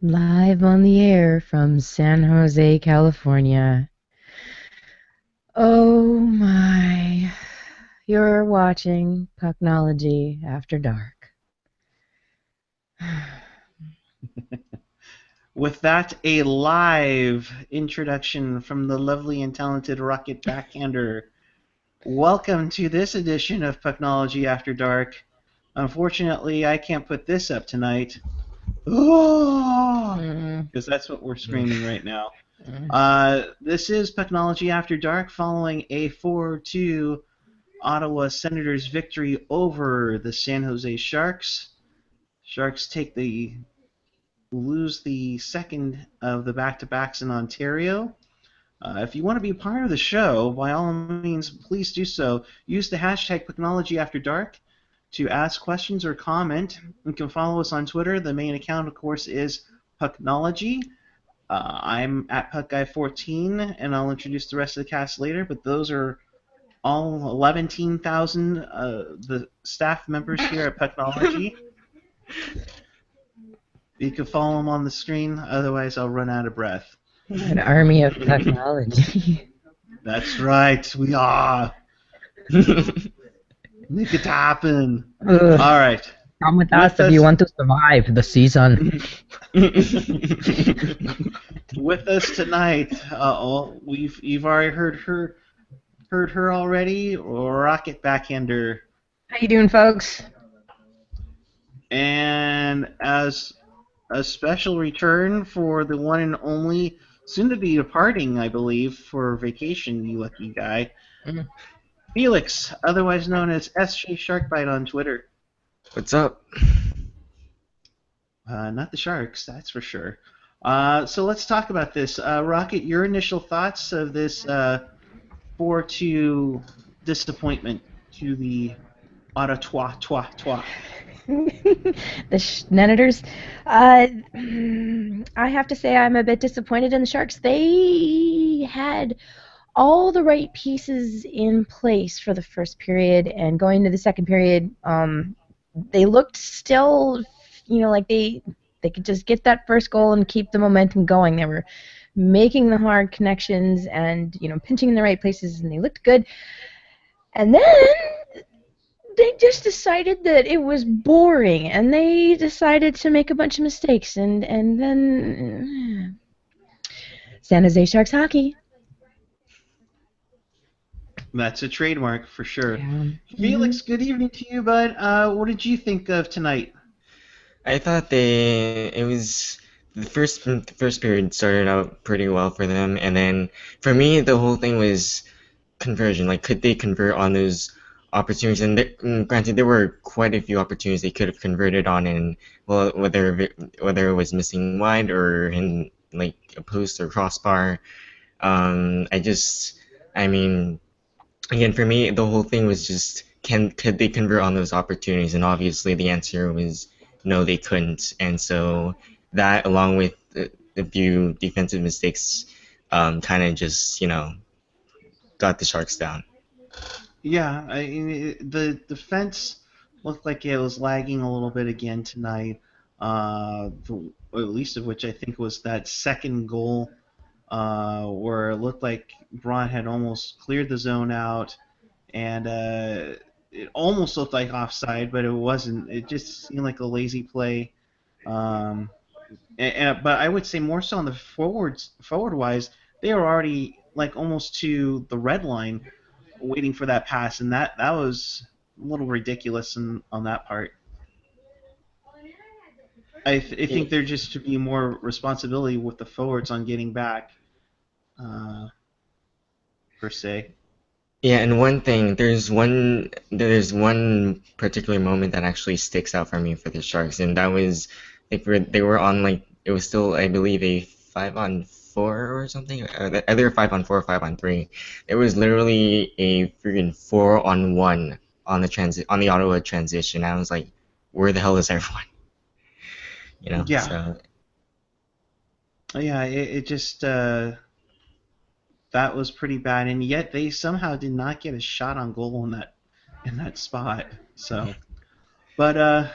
Live on the air from San Jose, California. Oh my. You're watching Pucknology After Dark. With that, a live introduction from the lovely and talented Rocket Backhander. Welcome to this edition of Pucknology After Dark. Unfortunately, I can't put this up tonight. Oh! Mm, Because that's what we're Mm. screaming right now. mm. This is Pucknology After Dark following a 4-2 Ottawa Senators victory over the San Jose Sharks. Sharks lose the second of the back-to-backs in Ontario. If you want to be a part of the show, by all means, please do so. Use the hashtag PucknologyAfterDark to ask questions or comment. You can follow us on Twitter. The main account, of course, is Pucknology. I'm at PuckGuy14, and I'll introduce the rest of the cast later, but those are all 11,000 the staff members here at Pucknology. You can follow them on the screen, otherwise I'll run out of breath. An army of Pucknology. That's right, we are. Make it happen. Ugh. All right. Come with us With if you us, want to survive the season. with us tonight. You've already heard her already. Rocket Backhander, How you doing, folks? and as a special return for the one and only, soon to be departing, I believe, for vacation. You lucky guy, Mm. Felix, otherwise known as SJ Sharkbite on Twitter. What's up? Not the Sharks, that's for sure. So let's talk about this. Rocket, your initial thoughts of this 4-2 disappointment to the Ottawa. The Senators. Uh, I have to say I'm a bit disappointed in the Sharks. They had all the right pieces in place for the first period, and going into the second period, they looked still, like they could just get that first goal and keep the momentum going. They were making the hard connections and pinching in the right places, and they looked good. And then they just decided that it was boring, and they decided to make a bunch of mistakes, and then San Jose Sharks hockey. That's a trademark for sure. Yeah. Felix, good evening to you, bud. What did you think of tonight? I thought it was the first period started out pretty well for them, and then for me the whole thing was conversion. Like, could they convert on those opportunities? And granted, there were quite a few opportunities they could have converted on, and well, whether it was missing wide or in like a post or crossbar. I just, I mean, again, for me, the whole thing was just could they convert on those opportunities? And obviously, the answer was no, they couldn't. And so that, along with a few defensive mistakes, kind of just got the Sharks down. Yeah, the defense looked like it was lagging a little bit again tonight. At least of which I think was that second goal, where it looked like Braun had almost cleared the zone out, and it almost looked like offside, but it wasn't. It just seemed like a lazy play. Um, but I would say more so on the forward wise, they were already like almost to the red line, waiting for that pass, and that was a little ridiculous on that part. I Yeah, think there just should be more responsibility with the forwards on getting back, uh, per se. yeah, and one thing, there's one particular moment that actually sticks out for me for the Sharks, and that was they were on, like, it was still, I believe, a 5-on-4 or something, or either a 5-on-4 or 5-on-3. It was literally a freaking 4-on-1 on the Ottawa transition. I was like, where the hell is everyone? Yeah, So yeah, it just that was pretty bad, and yet they somehow did not get a shot on goal in that spot. So, but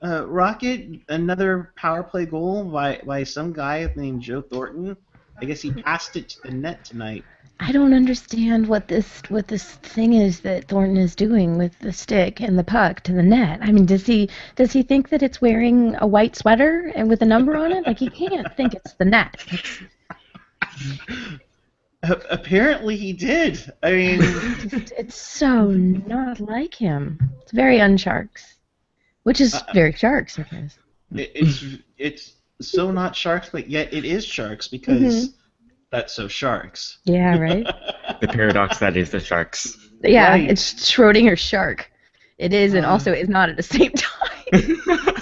Rocket, another power play goal by some guy named Joe Thornton. I guess he passed it to the net tonight. I don't understand what this thing is that Thornton is doing with the stick and the puck to the net. I mean, does he think that it's wearing a white sweater and with a number on it? Like he can't think it's the net. Apparently he did. I mean, It's so not like him. It's very unsharks, which is uh, very sharks, I guess. it's so not sharks, but yet it is sharks Hmm. because that's so sharks. Yeah, right. The paradox that is the Sharks. Yeah, Right. it's Schrodinger's shark. It is, and Uh, also is not at the same time.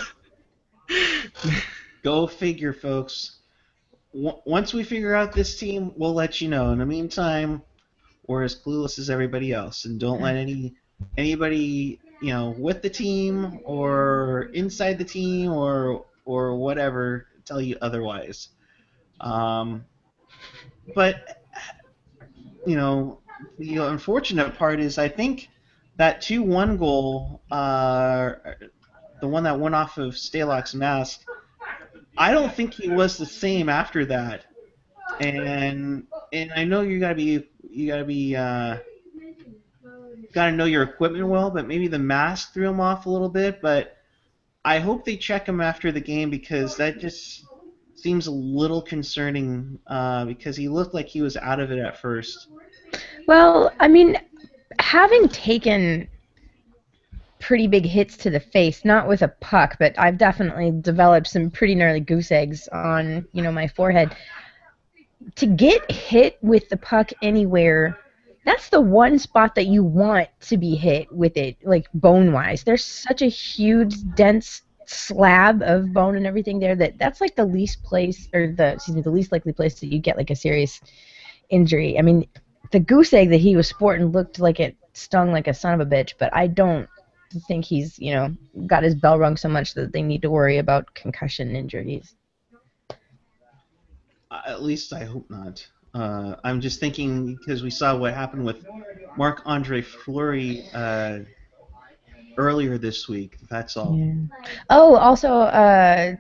Go figure, folks. Once we figure out this team, we'll let you know. In the meantime, we're as clueless as everybody else, and don't let anybody with the team or inside the team or whatever tell you otherwise. Um, but you know, the unfortunate part is I think that 2-1 goal, the one that went off of Stalock's mask, I don't think he was the same after that. And I know you gotta know your equipment well, but maybe the mask threw him off a little bit. But I hope they check him after the game because that just seems a little concerning because he looked like he was out of it at first. Well, I mean, having taken pretty big hits to the face, not with a puck, but I've definitely developed some pretty gnarly goose eggs on, my forehead. To get hit with the puck anywhere, that's the one spot that you want to be hit with it, like bone wise. There's such a huge, dense slab of bone and everything there that's like the least place, or the least likely place that you get like a serious injury. I mean, the goose egg that he was sporting looked like it stung like a son of a bitch, but I don't think he's, got his bell rung so much that they need to worry about concussion injuries. At least I hope not. I'm just thinking because we saw what happened with Marc Andre Fleury earlier this week. That's all. Yeah. Oh, also,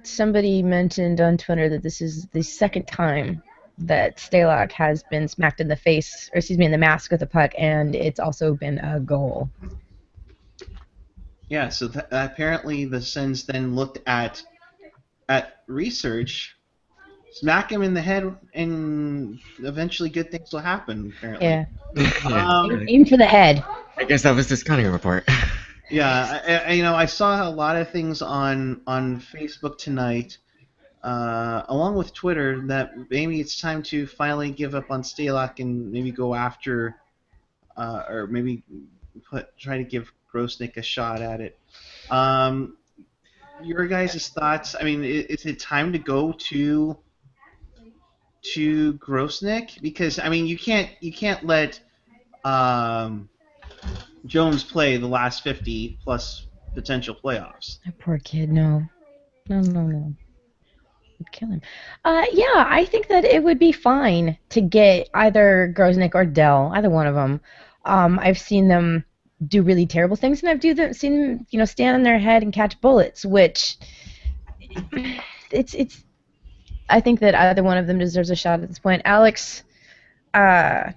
somebody mentioned on Twitter that this is the second time that Stalock has been smacked in the face, or excuse me, in the mask with a puck, and it's also been a goal. Yeah. So apparently the Sens then looked at research, smack him in the head, and eventually good things will happen. Apparently. Yeah. Yeah, Aim, Um, aim for the head. I guess that was the scouting report. yeah. I saw a lot of things on Facebook tonight, along with Twitter, that maybe it's time to finally give up on Stalock and maybe go after, or maybe try to give Grosnick a shot at it. Um, your guys' thoughts? I mean, is it time to go to Grosnick? Because I mean, you can't let um, Jones play the last 50 plus potential playoffs. That poor kid. No, no, no, no. Would kill him. Yeah, I think that it would be fine to get either Groznik or Dell, either one of them. I've seen them do really terrible things, and seen them, stand on their head and catch bullets. Which it's. I think that either one of them deserves a shot at this point. Alex, uh,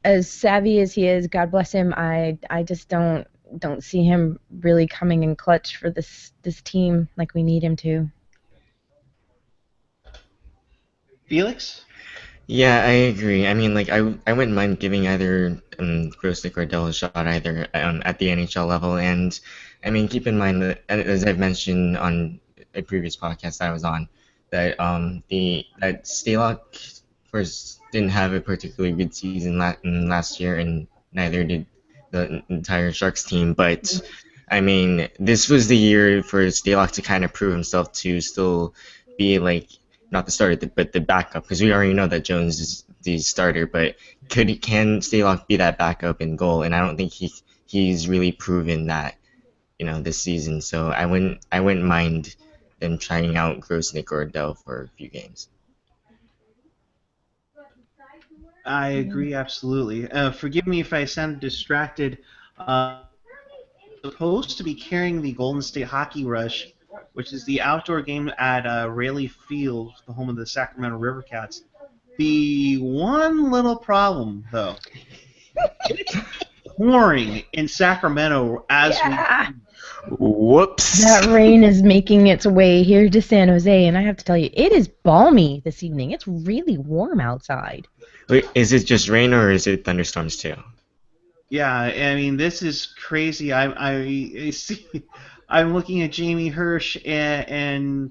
as savvy as he is, God bless him. I just don't see him really coming in clutch for this team like we need him to. Felix? Yeah, I agree. I mean, like, I wouldn't mind giving either Grosnick or Dell a shot either at the NHL level. And I mean, keep in mind that, as I've mentioned on a previous podcast I was on, that that Stalock first didn't have a particularly good season last year, and neither did the entire Sharks team. But I mean, this was the year for Stalock to kind of prove himself to still be like not the starter, but the backup, because we already know that Jones is the starter. But can Stalock be that backup in goal? And I don't think he's really proven that this season. So I wouldn't mind them trying out Grosnick or Dell for a few games. I agree absolutely. Forgive me if I sound distracted. Supposed to be carrying the Golden State Hockey Rush which is the outdoor game at Raleigh Field, the home of the Sacramento River Cats. The one little problem, though, it's pouring in Sacramento as we. Yeah. Whoops. That rain is making its way here to San Jose, and I have to tell you, it is balmy this evening. It's really warm outside. Wait, is it just rain or is it thunderstorms too? Yeah, I mean this is crazy. I see. I'm looking at Jamie Hirsch and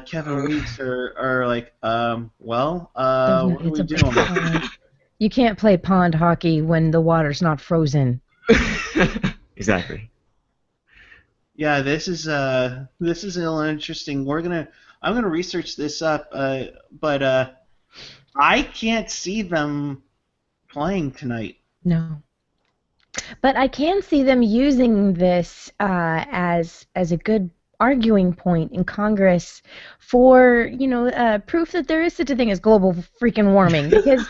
Kevin Weeks are like, There's no, what are it's we a doing? pond. You can't play pond hockey when the water's not frozen. Exactly. Yeah, this is a little interesting. I'm gonna research this up, but I can't see them playing tonight. No. But I can see them using this as a good arguing point in Congress for proof that there is such a thing as global freaking warming because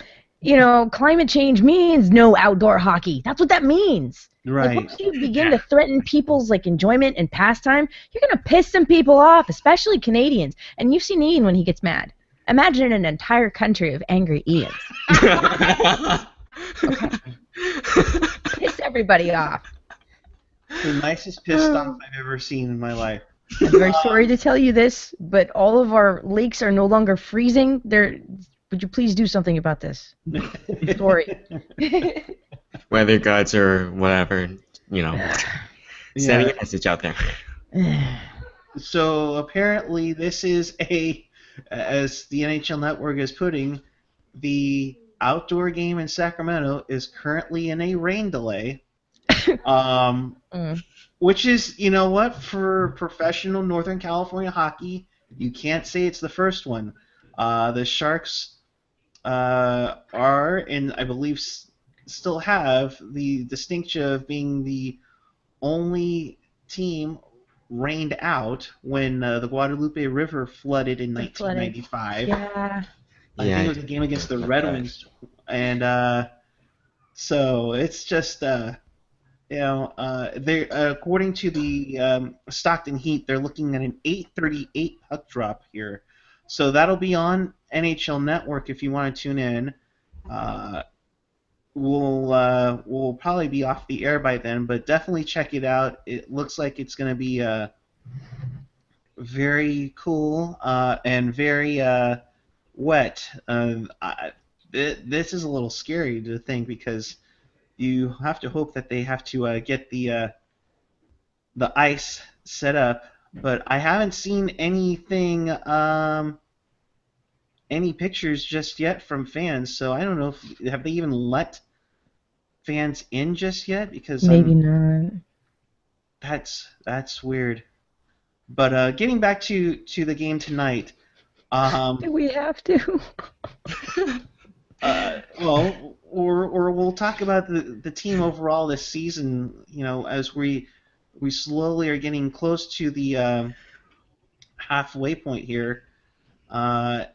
climate change means no outdoor hockey. That's what that means. Like Right. once you begin Yeah. to threaten people's like enjoyment and pastime, you're gonna piss some people off, especially Canadians. And you've seen Ian when he gets mad. Imagine an entire country of angry Ians. Okay, piss everybody off. The nicest pissed off I've ever seen in my life. I'm very sorry to tell you this, but all of our lakes are no longer freezing. Would you please do something about this? I'm sorry. Weather gods or whatever, sending a Yeah. message out there. So apparently this is as the NHL Network is putting, the outdoor game in Sacramento is currently in a rain delay. Um, Mm. which is, you know what, for professional Northern California hockey, you can't say it's the first one. The Sharks are, and I believe still have, the distinction of being the only team rained out when the Guadalupe River flooded in The flooding. 1995. Yeah. I think Yeah, it was a game against the about Red that. Wings, and so it's just they according to the Stockton Heat, they're looking at an 8:38 puck drop here, so that'll be on NHL Network if you want to tune in. Uh, we'll probably be off the air by then, but definitely check it out. It looks like it's going to be very cool and very wet. This is a little scary to think because you have to hope that they have to get the ice set up, but I haven't seen any pictures just yet from fans, so I don't know if have they even let fans in just yet because Maybe not. that's weird. But getting back to the game tonight, Do um, we have to? or we'll talk about the team overall this season. As we slowly are getting close to the halfway point here.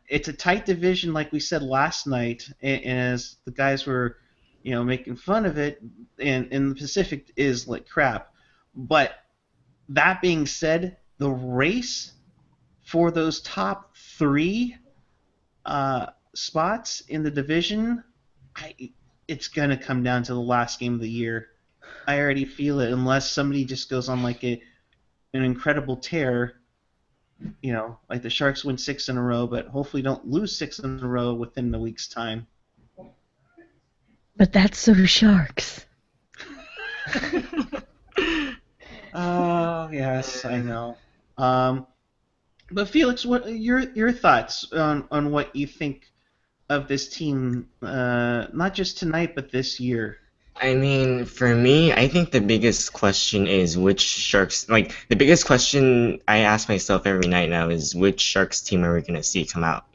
It's a tight division, like we said last night, and as the guys were, making fun of it, and the Pacific is like crap. But that being said, the race for those top three spots in the division, it's gonna come down to the last game of the year. I already feel it, unless somebody just goes on like an incredible tear. Like the Sharks win 6 in a row, but hopefully don't lose 6 in a row within a week's time. But that's so Sharks. Oh yes, I know. Um, but Felix, what are your thoughts on what you think of this team? Not just tonight, but this year. I mean, for me, I think the biggest question is which Sharks, like, the biggest question I ask myself every night now is which Sharks team are we going to see come out,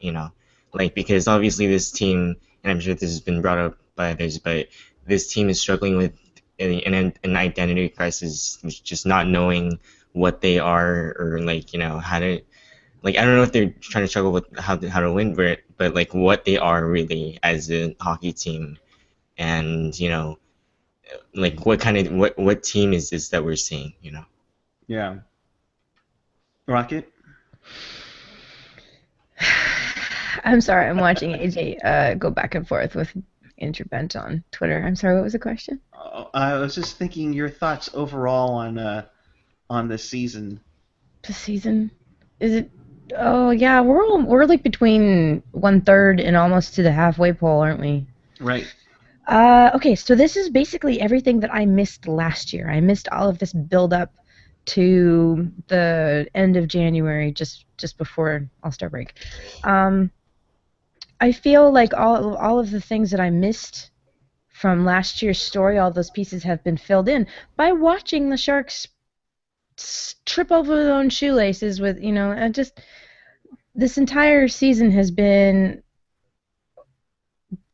Like, because obviously this team, and I'm sure this has been brought up by others, but this team is struggling with an identity crisis, just not knowing what they are or, like, how to, like, I don't know if they're trying to struggle with how to win, but like, what they are really as a hockey team. And, like what kind of what team is this that we're seeing? Yeah. Rocket. I'm sorry, I'm watching AJ go back and forth with Interbent on Twitter. I'm sorry, what was the question? I was just thinking your thoughts overall on this season. This season? Is it? Oh yeah, we're like between 1/3 and almost to the halfway pole, aren't we? Right. Okay, so this is basically everything that I missed last year. I missed all of this build up to the end of January, just before All-Star break. Um, I feel like all of the things that I missed from last year's story, all those pieces have been filled in by watching the Sharks trip over their own shoelaces with, just this entire season has been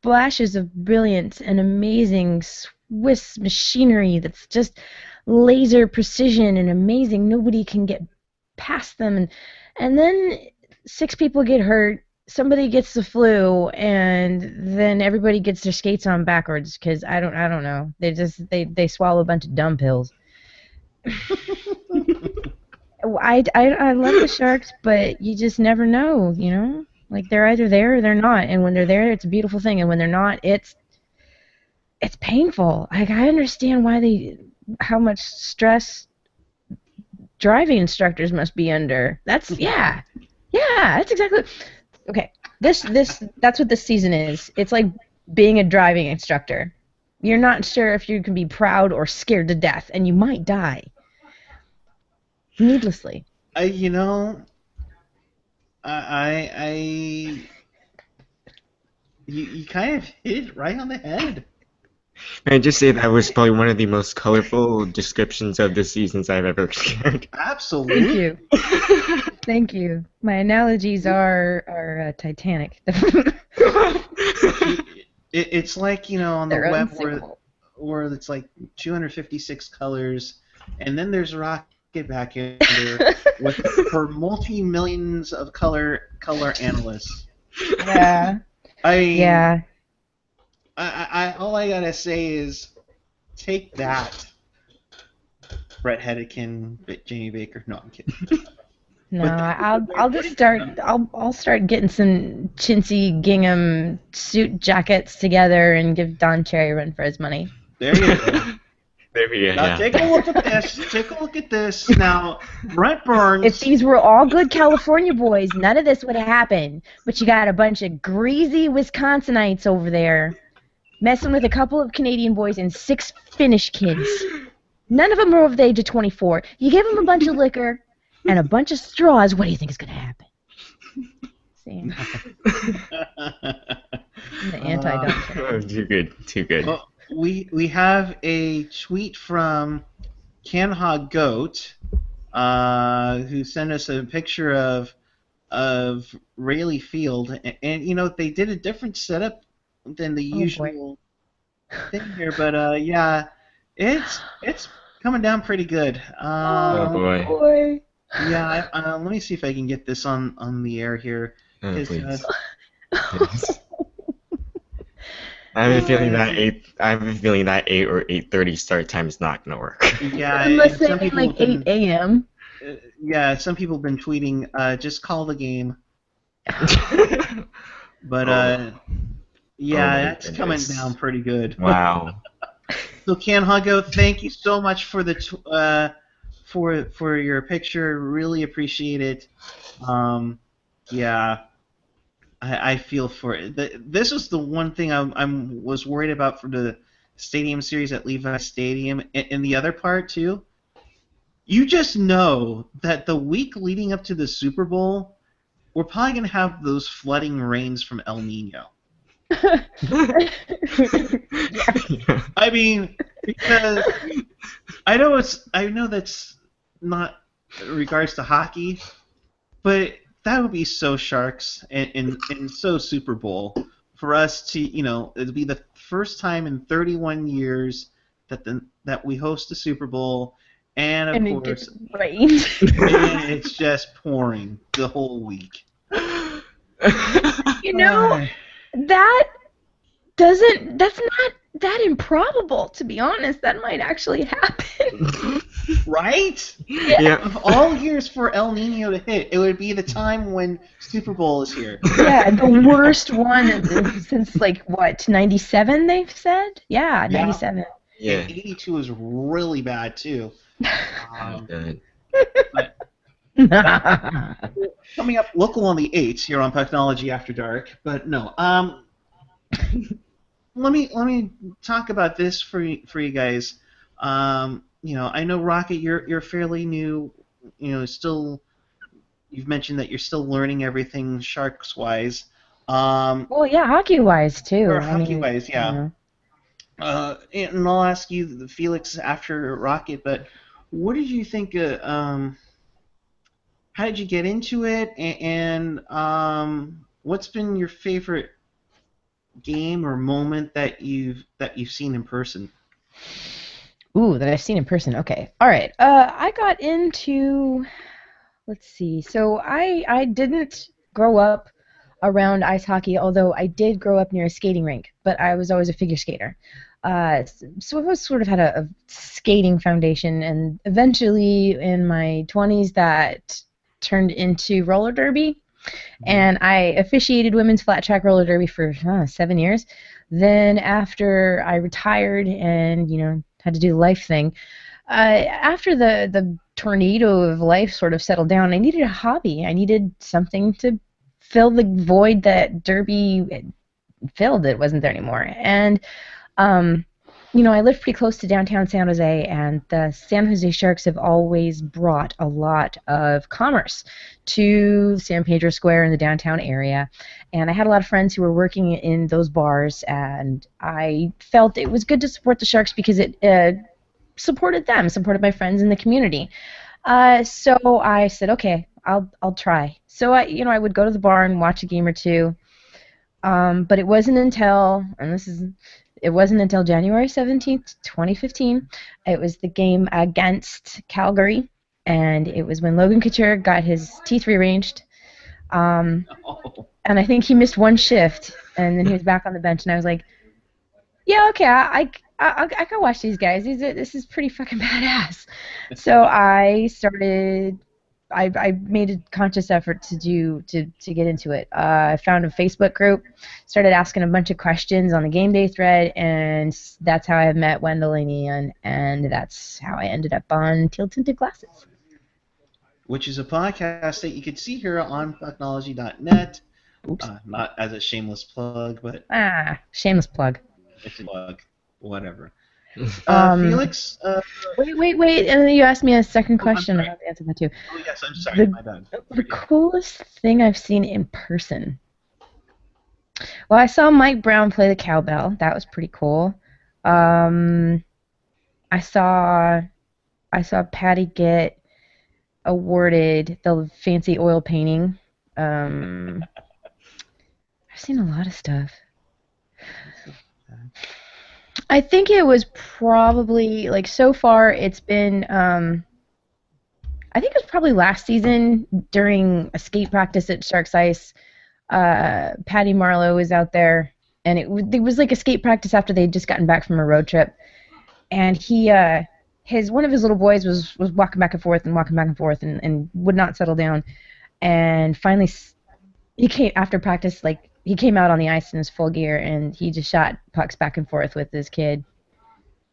flashes of brilliance and amazing Swiss machinery that's just laser precision and amazing. Nobody can get past them, and then 6 people get hurt. Somebody gets the flu, and then everybody gets their skates on backwards because I don't know. They swallow a bunch of dumb pills. I love the Sharks, but you just never know, Like they're either there or they're not, and when they're there, it's a beautiful thing, and when they're not, it's painful. Like I understand how much stress driving instructors must be under. Yeah, that's exactly. Okay, that's what this season is. It's like being a driving instructor. You're not sure if you can be proud or scared to death, and you might die needlessly. You know, I you kind of hit it right on the head. May I just say that was probably one of the most colorful descriptions of the seasons I've ever shared. Absolutely. Thank you. Thank you. My analogies are Titanic. It's like, on the They're web unsinkable. where it's like 256 colors, and then there's Rocket back in there with her multi-millions of color analysts. Yeah. I mean, Yeah. I all I gotta say is take that, Brett Hedican, Jamie Baker. No, I'm kidding. No, But that was a great I'll just start. I'll start getting some chintzy gingham suit jackets together and give Don Cherry a run for his money. There you go. There we go. Now Yeah. take a look at this. Take a look at this. Now, Brent Burns. If these were all good California boys, none of this would have happened. But you got a bunch of greasy Wisconsinites over there messing with a couple of Canadian boys and 6 Finnish kids. None of them are over the age of 24. You give them a bunch of liquor and a bunch of straws, what do you think is going to happen? See? The anti-Don Cherry. Oh, too good. Too good. Well, we have a tweet from Canhog Goat, who sent us a picture of Rayleigh Field, and they did a different setup than the usual thing here, but yeah, it's coming down pretty good. Oh boy. Boy. Yeah, let me see if I can get this on the air here. Oh, please. Please. I have a feeling that 8 or 8:30 start time is not gonna work. Yeah, Unless they some mean people like have been, 8 a.m. Yeah, some people have been tweeting, just call the game. But yeah, my that's coming goodness. down pretty good. Wow. So Canhago, thank you so much for the for your picture. Really appreciate it. Yeah, I feel for it. This is the one thing I was worried about for the Stadium Series at Levi Stadium, and the other part too. You just know that the week leading up to the Super Bowl, we're probably going to have those flooding rains from El Nino. I mean, because I know that's not in regards to hockey, but that would be so Sharks and so Super Bowl for us to, it'll be the first time in 31 years that we host a Super Bowl. And of And course, it gets rained. it's just pouring the whole week. That's not that improbable, to be honest. That might actually happen. Right? Yeah. Yeah. Of all years for El Nino to hit, it would be the time when Super Bowl is here. Yeah, the worst one since like what, 97 they've said? Yeah, Yeah. 97. Yeah. 82 is really bad too. Oh Um, god. but that coming up local on the 8th here on Pucknology After Dark. But no, let me talk about this for you guys. I know Rocket, you're fairly new. Still you've mentioned that you're still learning everything Sharks wise. Um, Well, yeah, hockey wise or too. I hockey mean, wise, yeah. And I'll ask you, Felix, after Rocket. But what did you think? How did you get into it? And what's been your favorite game or moment that you've seen in person? ooh, that I've seen in person. Okay. All right. I got into, let's see. So I didn't grow up around ice hockey, although I did grow up near a skating rink, but I was always a figure skater. So I've always sort of had a skating foundation, and eventually in my 20s that turned into roller derby, Mhm. and I officiated women's flat track roller derby for 7 years. Then after I retired and had to do the life thing, after the tornado of life sort of settled down, I needed a hobby. I needed something to fill the void that derby filled. It wasn't there anymore, and um, I live pretty close to downtown San Jose, and the San Jose Sharks have always brought a lot of commerce to San Pedro Square in the downtown area. And I had a lot of friends who were working in those bars, and I felt it was good to support the Sharks because it supported them, supported my friends in the community. So I said, okay, I'll try. So I would go to the bar and watch a game or two. But it wasn't until January 17th, 2015. It was the game against Calgary, and it was when Logan Couture got his teeth rearranged. Um, Oh, and I think he missed one shift, and then he was back on the bench, and I was like, yeah, okay, I can watch these guys. This is pretty fucking badass. So I made a conscious effort to get into it. I found a Facebook group, started asking a bunch of questions on the game day thread, and that's how I met Wendell and Ian, and that's how I ended up on Teal Tinted Glasses. which is a podcast that you can see here on Pucknology.net. Oops. Not as a shameless plug, but Shameless plug. it's a plug, whatever. Um, Felix, wait, and then you asked me a second oh, I'm question. I sorry. have to answer that too. Oh, yes, I'm sorry. The My bad. the Forgive me. coolest thing I've seen in person. Well, I saw Mike Brown play the cowbell. That was pretty cool. Um, I saw I saw Patty get awarded the fancy oil painting. Um, I've seen a lot of stuff. I think it was probably like so far it's been I think it was probably last season during a skate practice at Sharks Ice. Patty Marlowe was out there, and it was like a skate practice after they'd just gotten back from a road trip, and his one of his little boys was walking back and forth and walking back and forth and would not settle down, and finally he came after practice, like he came out on the ice in his full gear, and he just shot pucks back and forth with his kid,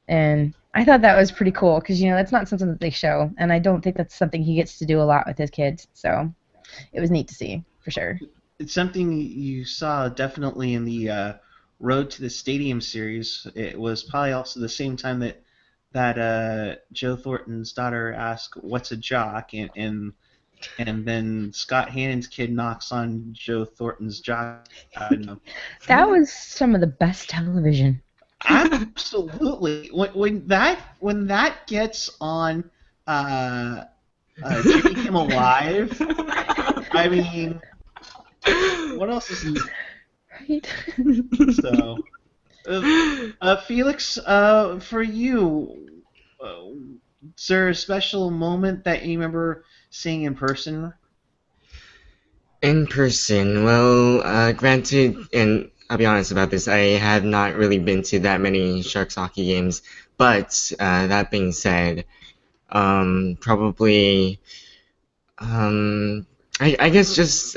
and I thought that was pretty cool because that's not something that they show, and I don't think that's something he gets to do a lot with his kids, so it was neat to see for sure. It's something you saw definitely in the Road to the Stadium series. It was probably also the same time that Joe Thornton's daughter asked, "What's a jock?" and then Scott Hannon's kid knocks on Joe Thornton's jock. You know. That was some of the best television. Absolutely. When that gets on uh, Jimmy Kimmel Live, I mean, what else is Right? so? Felix, for you, is there a special moment that you remember seeing in person? In person, well, granted, and I'll be honest about this. I have not really been to that many Sharks hockey games, but that being said, probably Um, I guess just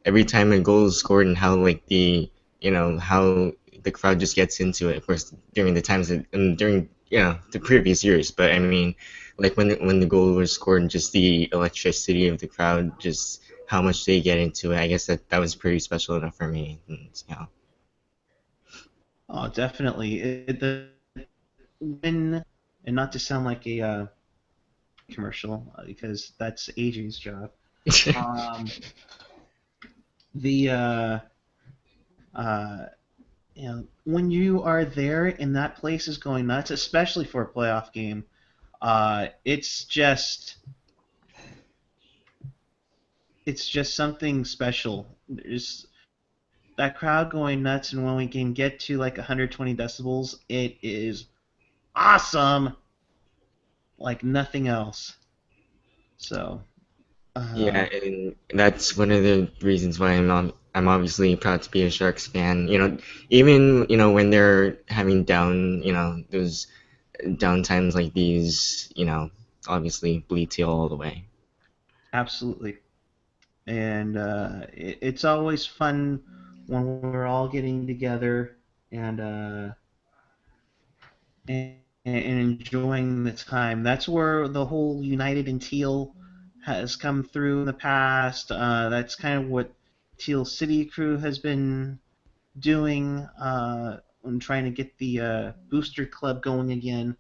every time a goal is scored and how like how the crowd just gets into it. Of course, during the times that, and during the previous years, but I mean, like when the goal was scored and just the electricity of the crowd, just how much they get into it. I guess that was pretty special enough for me. And. Oh, definitely. When, and not to sound like a commercial, because that's AJ's job. Um, the uh, when you are there and that place is going nuts, especially for a playoff game, it's just something special. There's that crowd going nuts, and when we can get to like 120 decibels, it is awesome, like nothing else. So, Yeah, uh, and that's one of the reasons why I'm obviously proud to be a Sharks fan. Even when they're having those down times like these, obviously bleed teal all the way. absolutely. And it's always fun when we're all getting together and and enjoying the time. That's where the whole United in Teal has come through in the past. That's kind of what Teal City crew has been doing and trying to get the booster club going again.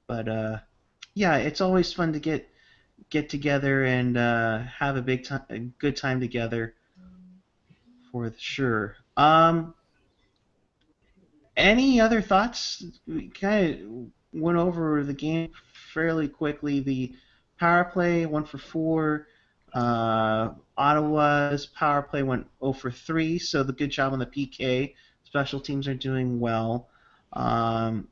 But yeah, it's always fun to get together and have a good time together for sure. Any other thoughts? We kind of went over the game fairly quickly. The power play 1 for 4. Ottawa's power play went 0 for 3. So the good job on the PK. Special teams are doing well. Um,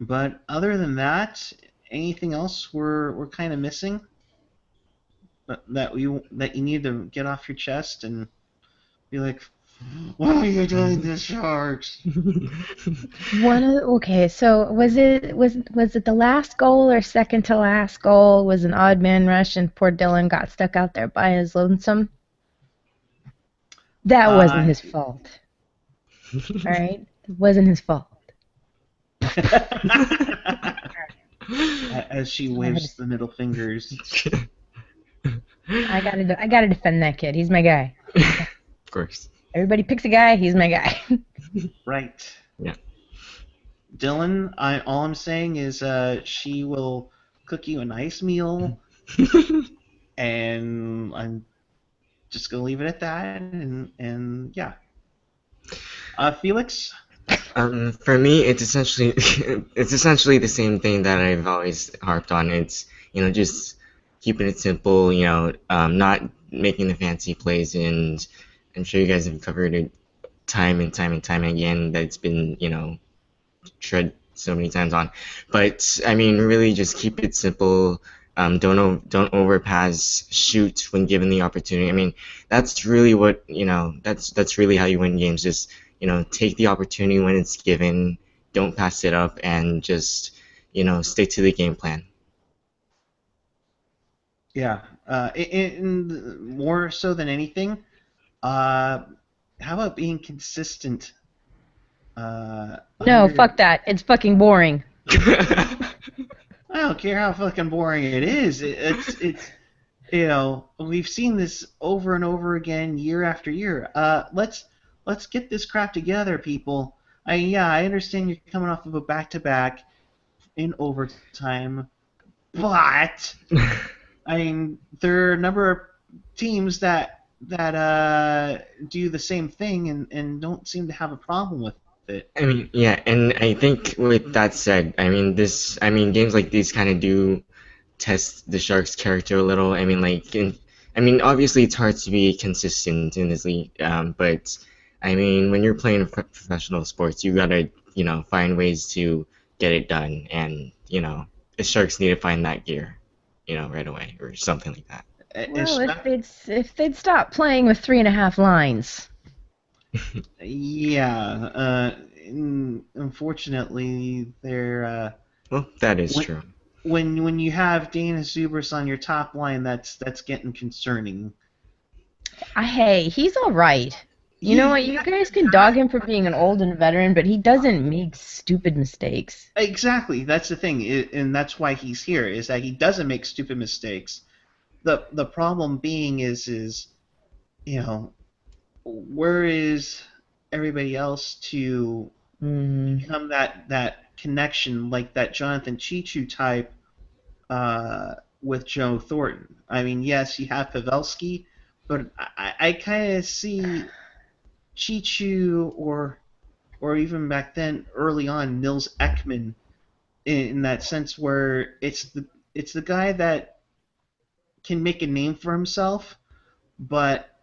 but other than that, anything else we're kind of missing that you need to get off your chest and be like, why are you doing this, Sharks? Okay, so was it the last goal or second to last goal was an odd man rush and poor Dylan got stuck out there by his lonesome? That wasn't Uh, his fault. All right? It wasn't his fault. as she That's all I had to waves say. the middle fingers. I gotta defend that kid. He's my guy. Okay. Of course. Everybody picks a guy, he's my guy. Right. Yeah. Dylan, all I'm saying is she will cook you a nice meal, and I'm just gonna leave it at that. And yeah, Felix. For me, it's essentially it's essentially the same thing that I've always harped on. It's just keeping it simple. Not making the fancy plays, and I'm sure you guys have covered it time and time and time again. That's been tread so many times on. But I mean, really, just keep it simple. Don't overpass. Shoot when given the opportunity. I mean, that's really what That's really how you win games. Just take the opportunity when it's given. Don't pass it up, and just stick to the game plan. Yeah. More so than anything, uh, how about being consistent? No, 100. fuck that. It's fucking boring. I don't care how fucking boring it is. It's we've seen this over and over again year after year. Let's get this crap together, people. I understand you're coming off of a back-to-back in overtime, but I mean there are a number of teams that do the same thing and don't seem to have a problem with it. I mean, yeah, and I think with that said, I mean, games like these kind of do test the Sharks' character a little. I mean, obviously it's hard to be consistent in this league, but I mean, when you're playing professional sports, you gotta, find ways to get it done, and the Sharks need to find that gear, right away, or something like that. Well, if they'd stop playing with 3.5 lines. Yeah, unfortunately, they're Well, that is when true. when you have Dana Zubris on your top line, that's getting concerning. Hey, he's all right. You know what? You guys can dog him for being an old and veteran, but he doesn't make stupid mistakes. Exactly, that's the thing, and that's why he's here. Is that he doesn't make stupid mistakes. The problem being is you know where is everybody else to Mm. become that connection like that Jonathan Chichu type with Joe Thornton. I mean, yes, you have Pavelski, but I kind of see Chichu or even back then early on Nils Ekman in that sense where it's the guy that can make a name for himself, but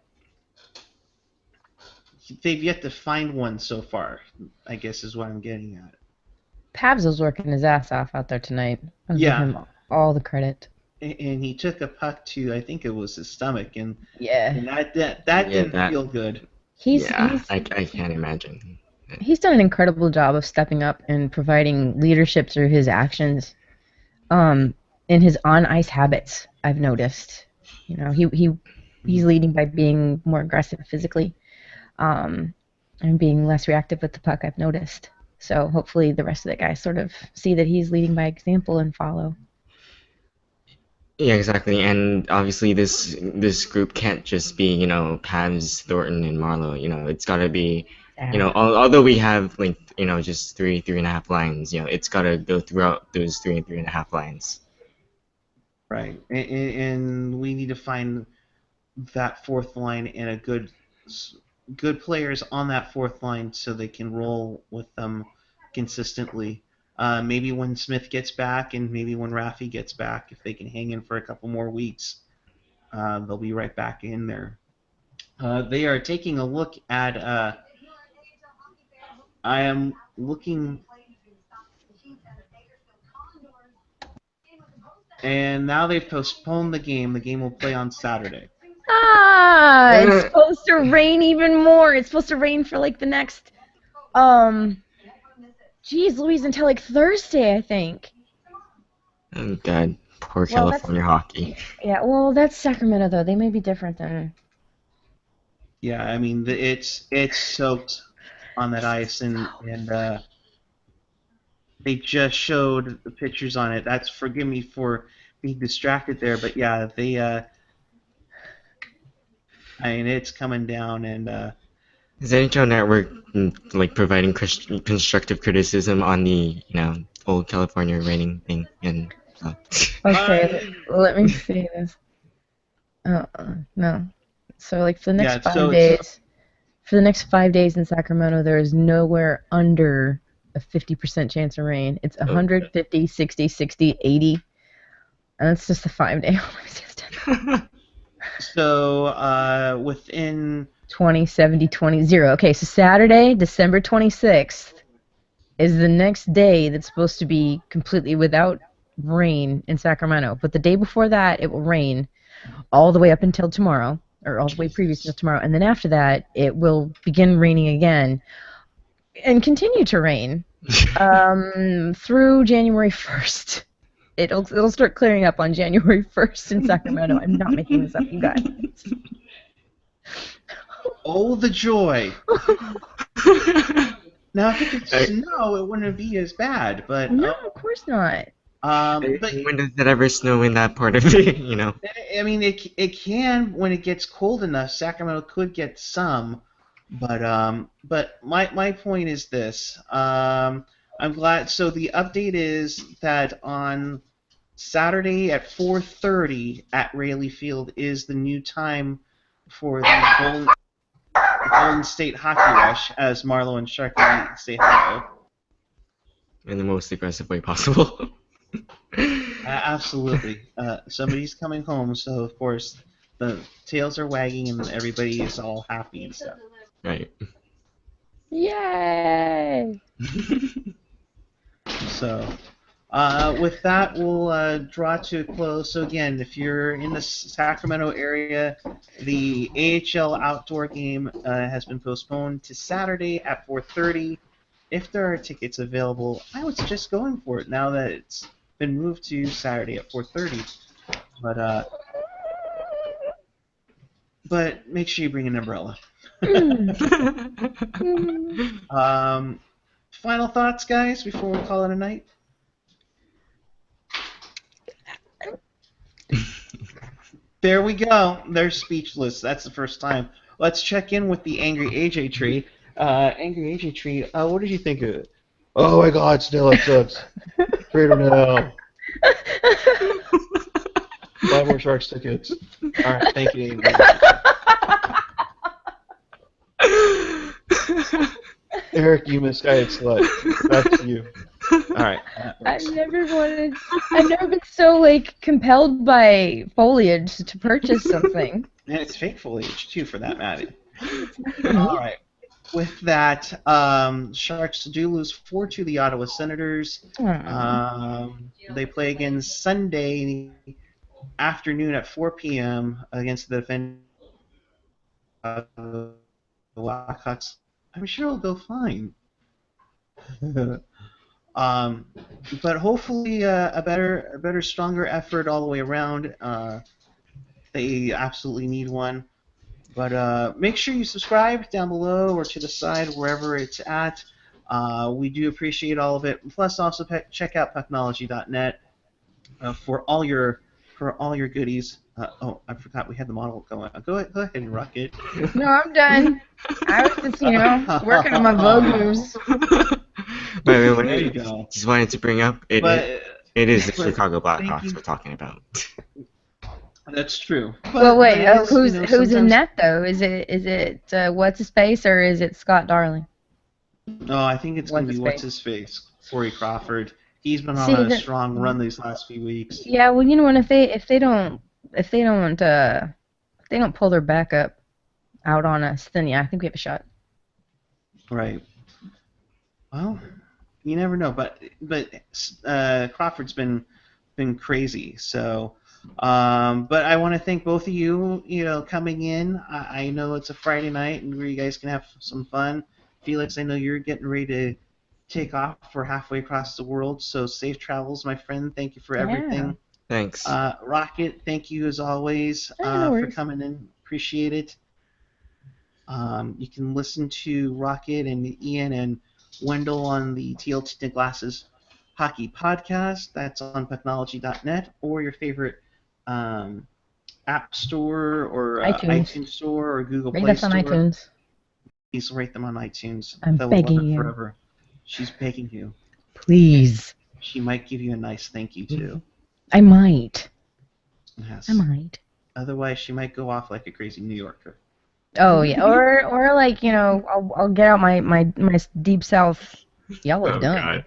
they've yet to find one so far. I guess is what I'm getting at. Pabs was working his ass off out there tonight. I'll give Yeah, him all the credit. and he took a puck to I think it was his stomach, Yeah. and that Yeah, didn't that. feel good. He's Yeah, he's I can't imagine. he's done an incredible job of stepping up and providing leadership through his actions. Um, in his on ice habits, I've noticed. You know, he's Mhm. leading by being more aggressive physically, um, and being less reactive with the puck. I've noticed. So hopefully the rest of the guys sort of see that he's leading by example and follow. Yeah, exactly. And obviously, this group can't just be Pavs, Thornton, and Marlowe. It's got to be Yeah. although we have like just three and a half lines. It's got to go throughout those three and a half lines. Right, and we need to find that fourth line and good players on that fourth line so they can roll with them consistently. Maybe when Smith gets back and maybe when Rafi gets back, if they can hang in for a couple more weeks, they'll be right back in there. They are taking a look at. I am looking, and now they've postponed the game. The game will play on Saturday. It's supposed to rain even more. It's supposed to rain for like the next, um, geez, Louise, until like Thursday, I think. Oh God, poor Well, that's California hockey. yeah. Well, that's Sacramento though. They may be different than. Yeah, I mean it's soaked on that ice, and they just showed the pictures on it. That's forgive me for being distracted there, but yeah, I mean it's coming down, and Is NHL Network like providing constructive criticism on the old California rating thing and so? Okay, I let me see this. No. So like for the next yeah, five so it's days, for the next 5 days in Sacramento, there is nowhere under a 50% chance of rain. It's Oh, 100, 50, 60, 60, 80, and that's just the 5 day. so within 20, 70, 20, 0. Okay, so Saturday, December 26th, is the next day that's supposed to be completely without rain in Sacramento. But the day before that, it will rain all the way up until tomorrow, or all the way previous to Jesus. tomorrow. And then after that, it will begin raining again and continue to rain through January 1st. It'll start clearing up on January 1st in Sacramento. I'm not making this up, you guys. Oh, the joy! Now, if it could I, snow, it wouldn't be as bad, but No, of course not. but when does it ever snow in that part of it? I mean, it can when it gets cold enough. Sacramento could get some, but my point is this. I'm glad. So the update is that on Saturday at 4:30 at Rayleigh Field is the new time for the Golden State Hockey Rush, as Marlo and Sharky say hello. In the most aggressive way possible. Absolutely. Somebody's coming home, so of course the tails are wagging and everybody is all happy and stuff. Right. Yay! So, With that, we'll draw to a close. So again, if you're in the Sacramento area, the AHL outdoor game has been postponed to Saturday at 4:30. If there are tickets available, I would suggest going for it now that it's been moved to Saturday at 4:30. But make sure you bring an umbrella. Final thoughts, guys, before we call it a night? There we go. They're speechless. That's the first time. Let's check in with the Angry AJ Tree. Angry AJ Tree, what did you think of it? Oh my God, Snilla sucks. Trade him now. Buy more Sharks tickets. All right, thank you, Angry. Eric, you misguided slut. That's you. All right. I've never been so compelled by foliage to purchase something. And it's fake foliage too, for that matter. Mm-hmm. All right. With that, Sharks do lose 4 to the Ottawa Senators. They play again Sunday afternoon at 4 p.m. against the defending Blackhawks. I'm sure it'll go fine. But hopefully a better, stronger effort all the way around. They absolutely need one. But make sure you subscribe down below or to the side, wherever it's at. We do appreciate all of it. Plus, also check out Pucknology.net for all your goodies. Oh, I forgot we had the model going on. Go ahead and rock it. No, I'm done. I was just, working on my Vogue moves. By the way, There you go. just wanted to bring up it is the but Chicago thank Blackhawks you. we're talking about. That's true. Well, wait. But it is, Who's in sometimes- net though? Is it what's his face or is it Scott Darling? No, I think it's going to be What's his what's-his-face, Corey Crawford. He's been See, on a strong run these last few weeks. Yeah, well, you know what? If they don't pull their backup out on us, then yeah, I think we have a shot. Right. Well, you never know, but Crawford's been crazy. So, but I want to thank both of you. Coming in. I know it's a Friday night, and where you guys can have some fun. Felix, I know you're getting ready to take off for halfway across the world. So safe travels, my friend. Thank you for everything. Thanks. Rocket, thank you as always No for worries. coming in. Appreciate it. You can listen to Rocket and Ian and Wendell on the TL Tinted Glasses Hockey Podcast. That's on Pucknology.net or your favorite app store or iTunes store or Google Rate Play us on Store. iTunes. Please rate them on iTunes. I'm They'll love begging it you. forever. She's begging you. Please. She might give you a nice thank you too. I might. Yes. I might. Otherwise, she might go off like a crazy New Yorker. Oh yeah, or I'll get out my deep south. Y'all are done.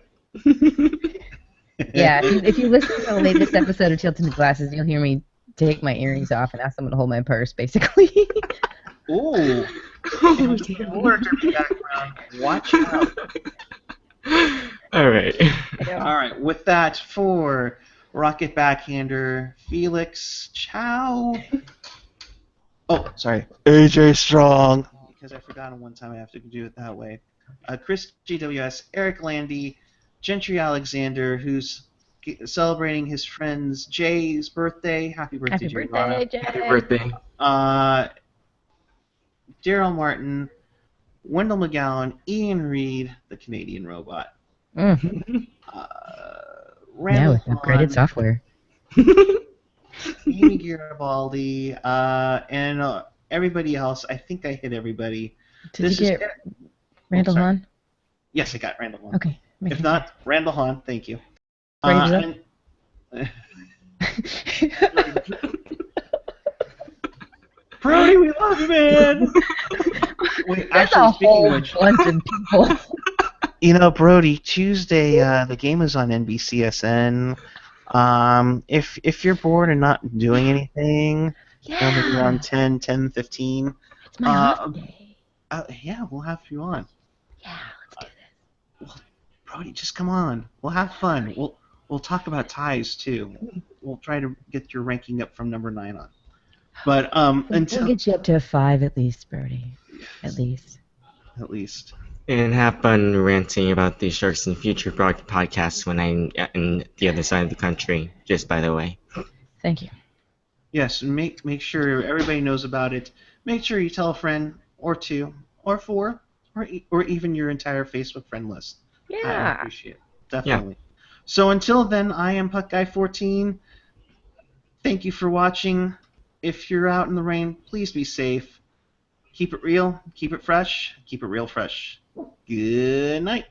Yeah, if you listen to the latest episode of Tilted Glasses, you'll hear me take my earrings off and ask someone to hold my purse, basically. Ooh. Oh, dear. Roller derby background. Watch out. All right. All right. With that, for Rocket Backhander, Felix, ciao. Oh, sorry. AJ Strong. Because I forgot one time I have to do it that way. Chris GWS, Eric Landy, Gentry Alexander, who's celebrating his friend's Jay's birthday. Happy birthday, Happy Jay birthday, Rana. Jay. Happy birthday. Daryl Martin, Wendell McGowan, Ian Reed, the Canadian robot. Mm. Now Randall with upgraded Hahn, software. Amy Garibaldi, and everybody else. I think I hit everybody. Did you get Randall sorry. Hahn? Yes, I got Randall Hahn. Okay. If not, Randall Hahn, thank you. Raise and- Brody, we love you, man! Wait, That's actually, a speaking whole of which, bunch of people. Brody, Tuesday, the game is on NBCSN. If you're bored and not doing anything, maybe around 10:15. It's my off day. Yeah, we'll have you on. Yeah, let's do this. Brody, just come on. We'll have fun. We'll talk about ties too. We'll try to get your ranking up from number 9 on. But We'll until get you up to a 5 at least, Birdie. At least. at least. And have fun ranting about the sharks in future podcasts when I'm in the other side of the country, just by the way. Thank you. Yes, and make sure everybody knows about it. Make sure you tell a friend or two or four or even your entire Facebook friend list. I Yeah. appreciate it. Yeah. Definitely. So until then, I am Puck Guy 14. Thank you for watching. If you're out in the rain, please be safe. Keep it real, keep it fresh, keep it real fresh. Good night.